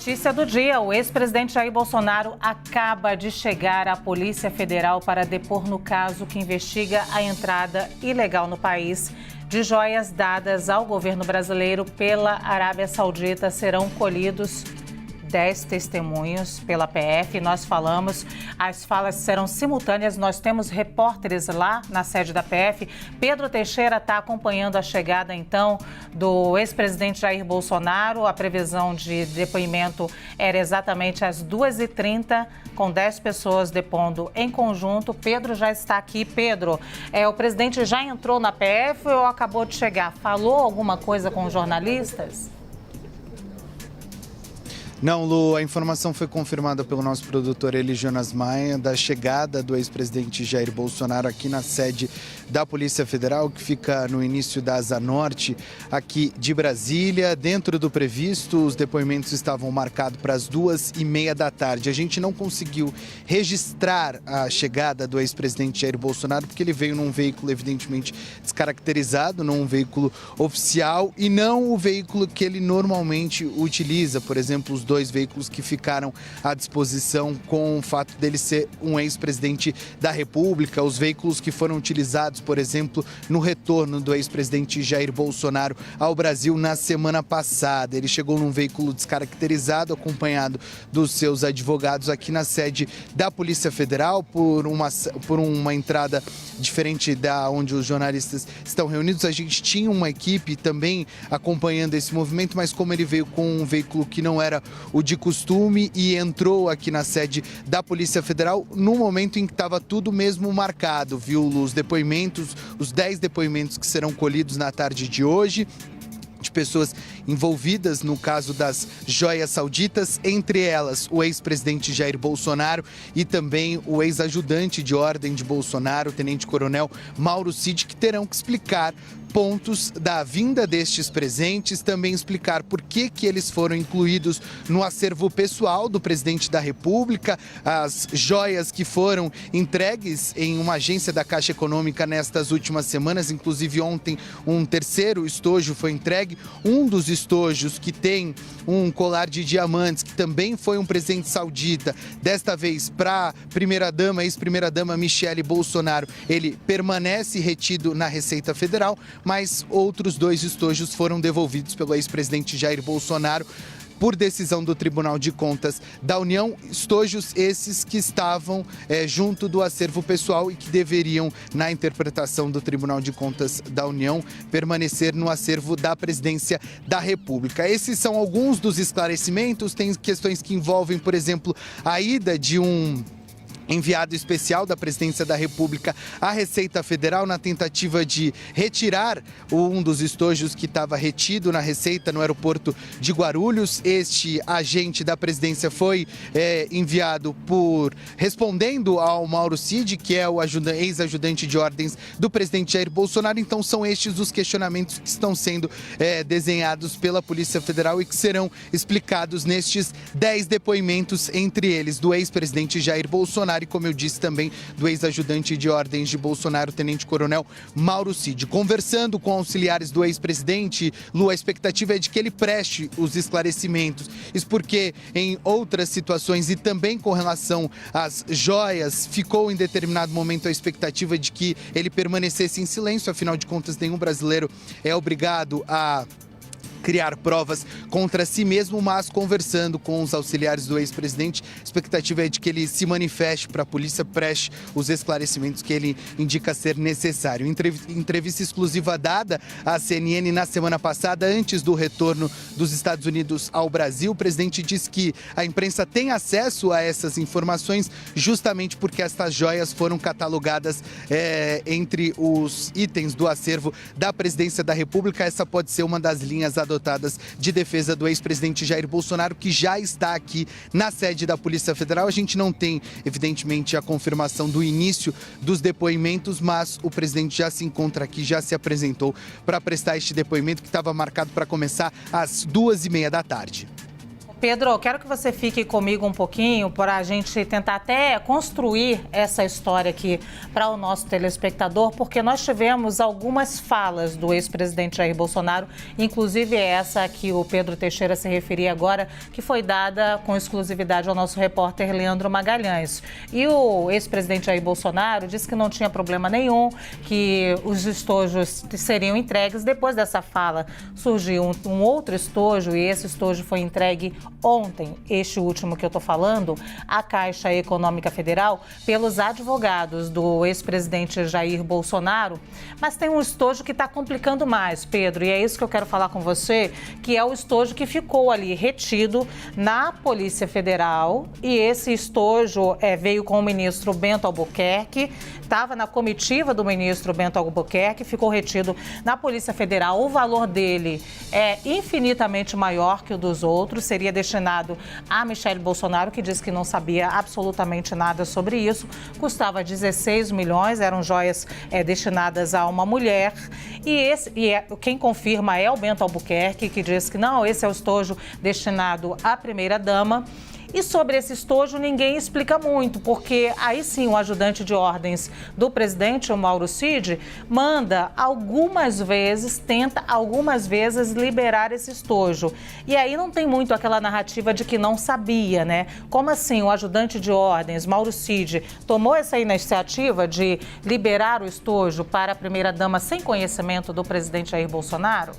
Notícia do dia: o ex-presidente Jair Bolsonaro acaba de chegar à Polícia Federal para depor no caso que investiga a entrada ilegal no país de joias dadas ao governo brasileiro pela Arábia Saudita. Serão colhidos 10 testemunhos pela PF. Nós falamos, as falas serão simultâneas. Nós temos repórteres lá na sede da PF. Pedro Teixeira está acompanhando a chegada, então, do ex-presidente Jair Bolsonaro. A previsão de depoimento era exatamente às 2h30, com 10 pessoas depondo em conjunto. Pedro já está aqui. Pedro, o presidente já entrou na PF ou acabou de chegar? Falou alguma coisa com os jornalistas? Não, Lu, a informação foi confirmada pelo nosso produtor Eli Jonas Maia da chegada do ex-presidente Jair Bolsonaro aqui na sede da Polícia Federal, que fica no início da Asa Norte, aqui de Brasília. Dentro do previsto, os depoimentos estavam marcados para as 2h30 da tarde. A gente não conseguiu registrar a chegada do ex-presidente Jair Bolsonaro, porque ele veio num veículo evidentemente descaracterizado, num veículo oficial e não o veículo que ele normalmente utiliza, por exemplo, os dois veículos que ficaram à disposição com o fato dele ser um ex-presidente da República, os veículos que foram utilizados, por exemplo, no retorno do ex-presidente Jair Bolsonaro ao Brasil na semana passada. Ele chegou num veículo descaracterizado, acompanhado dos seus advogados aqui na sede da Polícia Federal, por uma entrada diferente da onde os jornalistas estão reunidos. A gente tinha uma equipe também acompanhando esse movimento, mas como ele veio com um veículo que não era o de costume e entrou aqui na sede da Polícia Federal no momento em que estava tudo mesmo marcado, viu? Os depoimentos, os 10 depoimentos que serão colhidos na tarde de hoje, de pessoas envolvidas no caso das joias sauditas, entre elas o ex-presidente Jair Bolsonaro e também o ex-ajudante de ordem de Bolsonaro, o tenente-coronel Mauro Cid, que terão que explicar pontos da vinda destes presentes, também explicar por que eles foram incluídos no acervo pessoal do presidente da República, as joias que foram entregues em uma agência da Caixa Econômica nestas últimas semanas. Inclusive ontem um terceiro estojo foi entregue, um dos estojos que tem um colar de diamantes, que também foi um presente saudita, desta vez para a primeira-dama, ex-primeira-dama Michele Bolsonaro. Ele permanece retido na Receita Federal, mas outros 2 estojos foram devolvidos pelo ex-presidente Jair Bolsonaro por decisão do Tribunal de Contas da União, estojos esses que estavam junto do acervo pessoal e que deveriam, na interpretação do Tribunal de Contas da União, permanecer no acervo da Presidência da República. Esses são alguns dos esclarecimentos. Tem questões que envolvem, por exemplo, a ida de um enviado especial da Presidência da República à Receita Federal na tentativa de retirar um dos estojos que estava retido na Receita no aeroporto de Guarulhos. Este agente da Presidência foi enviado respondendo ao Mauro Cid, que é o ex-ajudante de ordens do presidente Jair Bolsonaro. Então são estes os questionamentos que estão sendo desenhados pela Polícia Federal e que serão explicados nestes 10 depoimentos, entre eles do ex-presidente Jair Bolsonaro e, como eu disse, também do ex-ajudante de ordens de Bolsonaro, tenente-coronel Mauro Cid. Conversando com auxiliares do ex-presidente, Lu, a expectativa é de que ele preste os esclarecimentos. Isso porque em outras situações e também com relação às joias, ficou em determinado momento a expectativa de que ele permanecesse em silêncio. Afinal de contas, nenhum brasileiro é obrigado a criar provas contra si mesmo, mas conversando com os auxiliares do ex-presidente, a expectativa é de que ele se manifeste para a polícia, preste os esclarecimentos que ele indica ser necessário. Entrevista exclusiva dada à CNN na semana passada, antes do retorno dos Estados Unidos ao Brasil, o presidente disse que a imprensa tem acesso a essas informações justamente porque estas joias foram catalogadas entre os itens do acervo da Presidência da República. Essa pode ser uma das linhas adotadas de defesa do ex-presidente Jair Bolsonaro, que já está aqui na sede da Polícia Federal. A gente não tem, evidentemente, a confirmação do início dos depoimentos, mas o presidente já se encontra aqui, já se apresentou para prestar este depoimento que estava marcado para começar às 2h30 da tarde. Pedro, quero que você fique comigo um pouquinho para a gente tentar até construir essa história aqui para o nosso telespectador, porque nós tivemos algumas falas do ex-presidente Jair Bolsonaro, inclusive essa que o Pedro Teixeira se referia agora, que foi dada com exclusividade ao nosso repórter Leandro Magalhães. E o ex-presidente Jair Bolsonaro disse que não tinha problema nenhum, que os estojos seriam entregues. Depois dessa fala, surgiu um outro estojo, e esse estojo foi entregue ontem, este último que eu estou falando, à Caixa Econômica Federal, pelos advogados do ex-presidente Jair Bolsonaro. Mas tem um estojo que está complicando mais, Pedro, e é isso que eu quero falar com você, que é o estojo que ficou ali retido na Polícia Federal, e esse estojo veio com o ministro Bento Albuquerque, estava na comitiva do ministro Bento Albuquerque, ficou retido na Polícia Federal. O valor dele é infinitamente maior que o dos outros, seria destinado a Michele Bolsonaro, que disse que não sabia absolutamente nada sobre isso, custava 16 milhões, eram joias destinadas a uma mulher, quem confirma é o Bento Albuquerque, que diz que não, esse é o estojo destinado à primeira-dama. E sobre esse estojo ninguém explica muito, porque aí sim o ajudante de ordens do presidente, o Mauro Cid, tenta algumas vezes liberar esse estojo. E aí não tem muito aquela narrativa de que não sabia, né? Como assim o ajudante de ordens, Mauro Cid, tomou essa iniciativa de liberar o estojo para a primeira-dama sem conhecimento do presidente Jair Bolsonaro?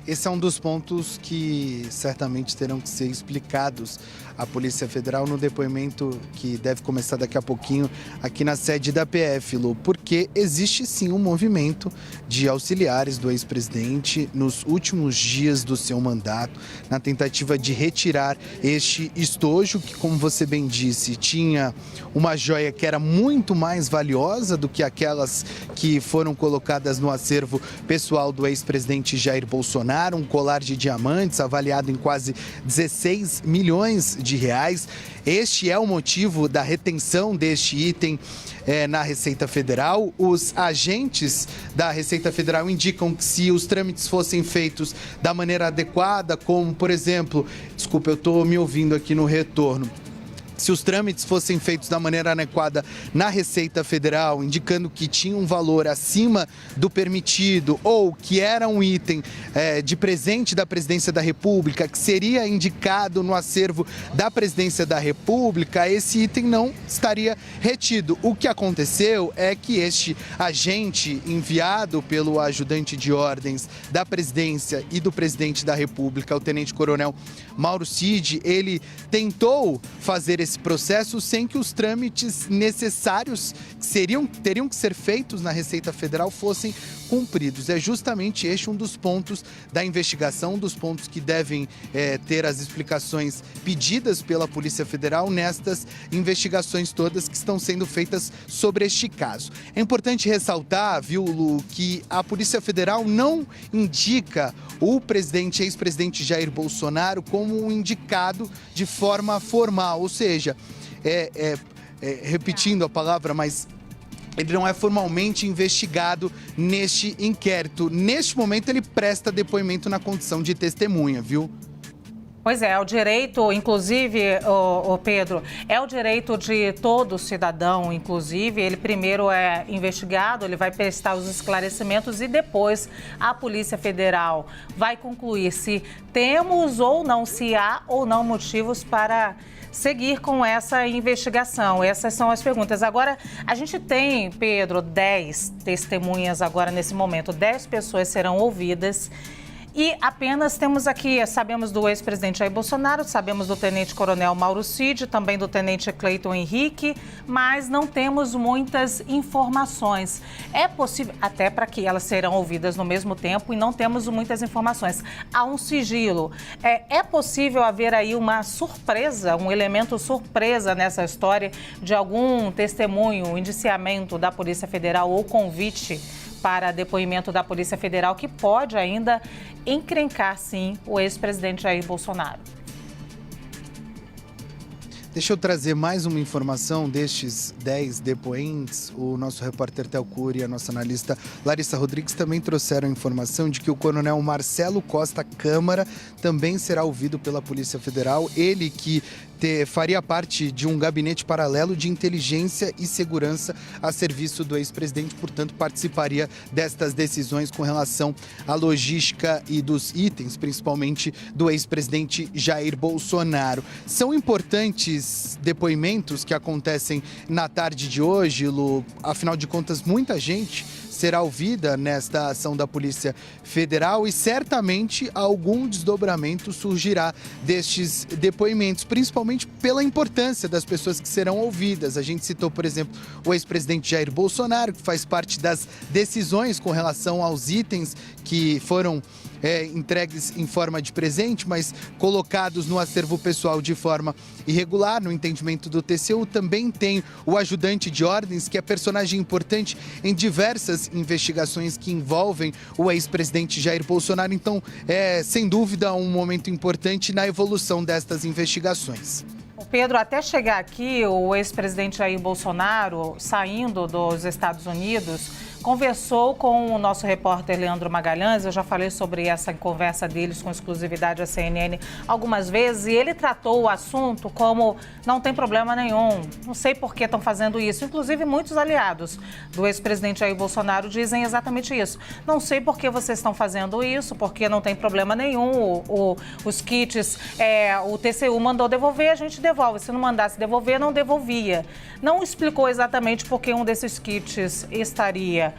Esse é um dos pontos que certamente terão que ser explicados à Polícia Federal no depoimento que deve começar daqui a pouquinho aqui na sede da PF, Lu, porque existe sim um movimento de auxiliares do ex-presidente nos últimos dias do seu mandato, na tentativa de retirar este estojo que, como você bem disse, tinha uma joia que era muito mais valiosa do que aquelas que foram colocadas no acervo pessoal do ex-presidente Jair Bolsonaro, um colar de diamantes avaliado em quase 16 milhões de reais. Este é o motivo da retenção deste item na Receita Federal. Os agentes da Receita Federal indicam que se os trâmites fossem feitos da maneira adequada, como, por exemplo, desculpa, eu estou me ouvindo aqui no retorno. Se os trâmites fossem feitos da maneira adequada na Receita Federal, indicando que tinha um valor acima do permitido ou que era um item de presente da Presidência da República, que seria indicado no acervo da Presidência da República, esse item não estaria retido. O que aconteceu é que este agente enviado pelo ajudante de ordens da Presidência e do Presidente da República, o Tenente-Coronel Mauro Cid, ele tentou fazer esse processo sem que os trâmites necessários que teriam que ser feitos na Receita Federal fossem cumpridos. É justamente este um dos pontos da investigação, um dos pontos que devem ter as explicações pedidas pela Polícia Federal nestas investigações todas que estão sendo feitas sobre este caso. É importante ressaltar, viu, Lu, que a Polícia Federal não indica o ex-presidente Jair Bolsonaro como um indicado de forma formal, ou seja, repetindo a palavra, mas ele não é formalmente investigado neste inquérito. Neste momento, ele presta depoimento na condição de testemunha, viu? Pois é o direito, inclusive, Pedro, é o direito de todo cidadão, inclusive, ele primeiro é investigado, ele vai prestar os esclarecimentos e depois a Polícia Federal vai concluir se temos ou não, se há ou não motivos para seguir com essa investigação. Essas são as perguntas. Agora, a gente tem, Pedro, 10 testemunhas agora nesse momento, 10 pessoas serão ouvidas. E apenas temos aqui, sabemos do ex-presidente Jair Bolsonaro, sabemos do tenente-coronel Mauro Cid, também do tenente Cleiton Henrique, mas não temos muitas informações. É possível, até para que elas serão ouvidas no mesmo tempo, e não temos muitas informações. Há um sigilo. É possível haver aí uma surpresa, um elemento surpresa nessa história de algum testemunho, um indiciamento da Polícia Federal ou convite para depoimento da Polícia Federal que pode ainda encrencar, sim, o ex-presidente Jair Bolsonaro? Deixa eu trazer mais uma informação destes 10 depoentes. O nosso repórter Theo Cury e a nossa analista Larissa Rodrigues também trouxeram a informação de que o coronel Marcelo Costa Câmara também será ouvido pela Polícia Federal. Ele que faria parte de um gabinete paralelo de inteligência e segurança a serviço do ex-presidente, portanto, participaria destas decisões com relação à logística e dos itens, principalmente do ex-presidente Jair Bolsonaro. São importantes depoimentos que acontecem na tarde de hoje, Lu. Afinal de contas, muita gente será ouvida nesta ação da Polícia Federal e certamente algum desdobramento surgirá destes depoimentos, principalmente pela importância das pessoas que serão ouvidas. A gente citou, por exemplo, o ex-presidente Jair Bolsonaro, que faz parte das decisões com relação aos itens que foram entregues em forma de presente, mas colocados no acervo pessoal de forma irregular, no entendimento do TCU. Também tem o ajudante de ordens, que é personagem importante em diversas investigações que envolvem o ex-presidente Jair Bolsonaro. Então, sem dúvida, um momento importante na evolução destas investigações. Pedro, até chegar aqui, o ex-presidente Jair Bolsonaro, saindo dos Estados Unidos, conversou com o nosso repórter Leandro Magalhães. Eu já falei sobre essa conversa deles com exclusividade à CNN algumas vezes, e ele tratou o assunto como não tem problema nenhum, não sei por que estão fazendo isso. Inclusive, muitos aliados do ex-presidente Jair Bolsonaro dizem exatamente isso. Não sei por que vocês estão fazendo isso, porque não tem problema nenhum. Os kits, o TCU mandou devolver, a gente devolve. Se não mandasse devolver, não devolvia. Não explicou exatamente por que um desses kits estaria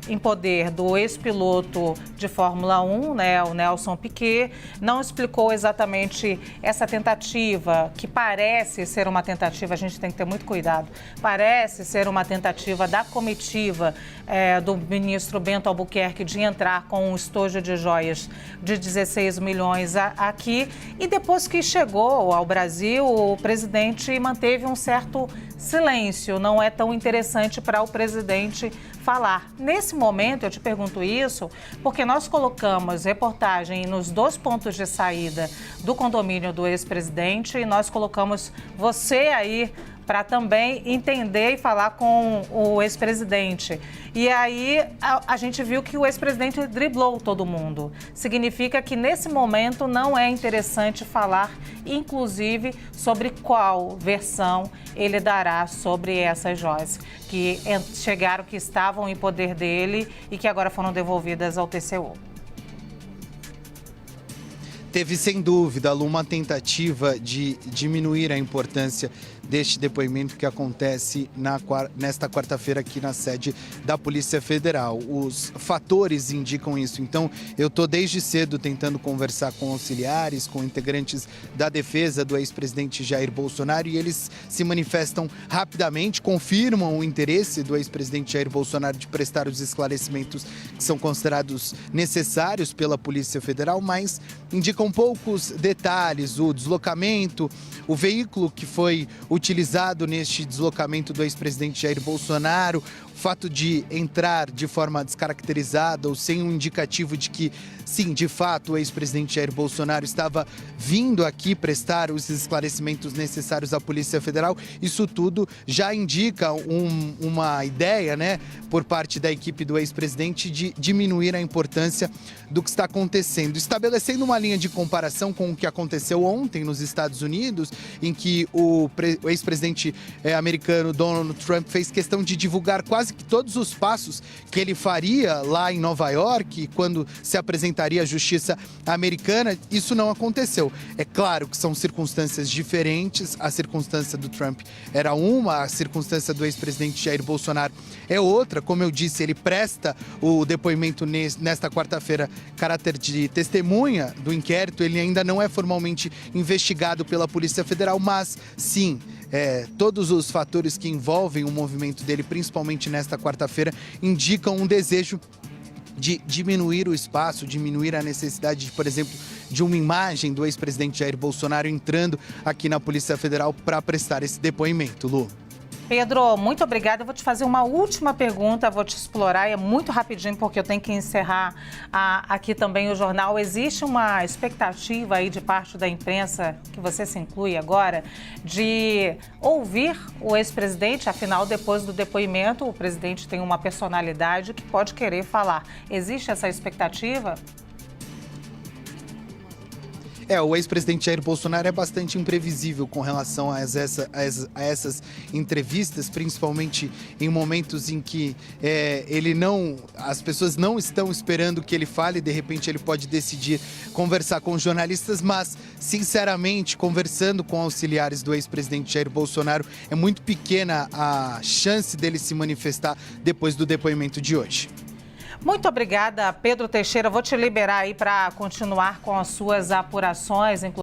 em poder do ex-piloto de Fórmula 1, né, o Nelson Piquet. Não explicou exatamente essa tentativa, que parece ser uma tentativa, a gente tem que ter muito cuidado, parece ser uma tentativa da comitiva do ministro Bento Albuquerque de entrar com um estojo de joias de 16 milhões aqui. E depois que chegou ao Brasil, o presidente manteve um certo silêncio. Não é tão interessante para o presidente falar. Nesse momento, eu te pergunto isso porque nós colocamos reportagem nos 2 pontos de saída do condomínio do ex-presidente e nós colocamos você aí para também entender e falar com o ex-presidente. E aí a gente viu que o ex-presidente driblou todo mundo. Significa que nesse momento não é interessante falar, inclusive, sobre qual versão ele dará sobre essas joias que chegaram, que estavam em poder dele e que agora foram devolvidas ao TCU. Teve, sem dúvida, uma tentativa de diminuir a importância deste depoimento que acontece nesta quarta-feira aqui na sede da Polícia Federal. Os fatores indicam isso. Então, eu estou desde cedo tentando conversar com auxiliares, com integrantes da defesa do ex-presidente Jair Bolsonaro, e eles se manifestam rapidamente, confirmam o interesse do ex-presidente Jair Bolsonaro de prestar os esclarecimentos que são considerados necessários pela Polícia Federal, mas indicam poucos detalhes: o deslocamento, o veículo que foi utilizado neste deslocamento do ex-presidente Jair Bolsonaro, o fato de entrar de forma descaracterizada ou sem um indicativo de que, sim, de fato, o ex-presidente Jair Bolsonaro estava vindo aqui prestar os esclarecimentos necessários à Polícia Federal. Isso tudo já indica uma ideia, né, por parte da equipe do ex-presidente de diminuir a importância do que está acontecendo, estabelecendo uma linha de comparação com o que aconteceu ontem nos Estados Unidos, em que o ex-presidente americano Donald Trump fez questão de divulgar quase que todos os passos que ele faria lá em Nova York, quando se apresentaria à justiça americana. Isso não aconteceu. É claro que são circunstâncias diferentes. A circunstância do Trump era uma, a circunstância do ex-presidente Jair Bolsonaro é outra. Como eu disse, ele presta o depoimento nesta quarta-feira, caráter de testemunha do inquérito. Ele ainda não é formalmente investigado pela Polícia Federal, mas sim, todos os fatores que envolvem o movimento dele, principalmente nesta quarta-feira, indicam um desejo de diminuir o espaço, diminuir a necessidade, por exemplo, de uma imagem do ex-presidente Jair Bolsonaro entrando aqui na Polícia Federal para prestar esse depoimento. Lu. Pedro, muito obrigada. Eu vou te fazer uma última pergunta, vou te explorar, é muito rapidinho porque eu tenho que encerrar aqui também o jornal. Existe uma expectativa aí de parte da imprensa, que você se inclui agora, de ouvir o ex-presidente? Afinal, depois do depoimento, o presidente tem uma personalidade que pode querer falar. Existe essa expectativa? O ex-presidente Jair Bolsonaro é bastante imprevisível com relação a essas entrevistas, principalmente em momentos em que as pessoas não estão esperando que ele fale, de repente ele pode decidir conversar com jornalistas, mas, sinceramente, conversando com auxiliares do ex-presidente Jair Bolsonaro, é muito pequena a chance dele se manifestar depois do depoimento de hoje. Muito obrigada, Pedro Teixeira. Vou te liberar aí para continuar com as suas apurações, inclusive.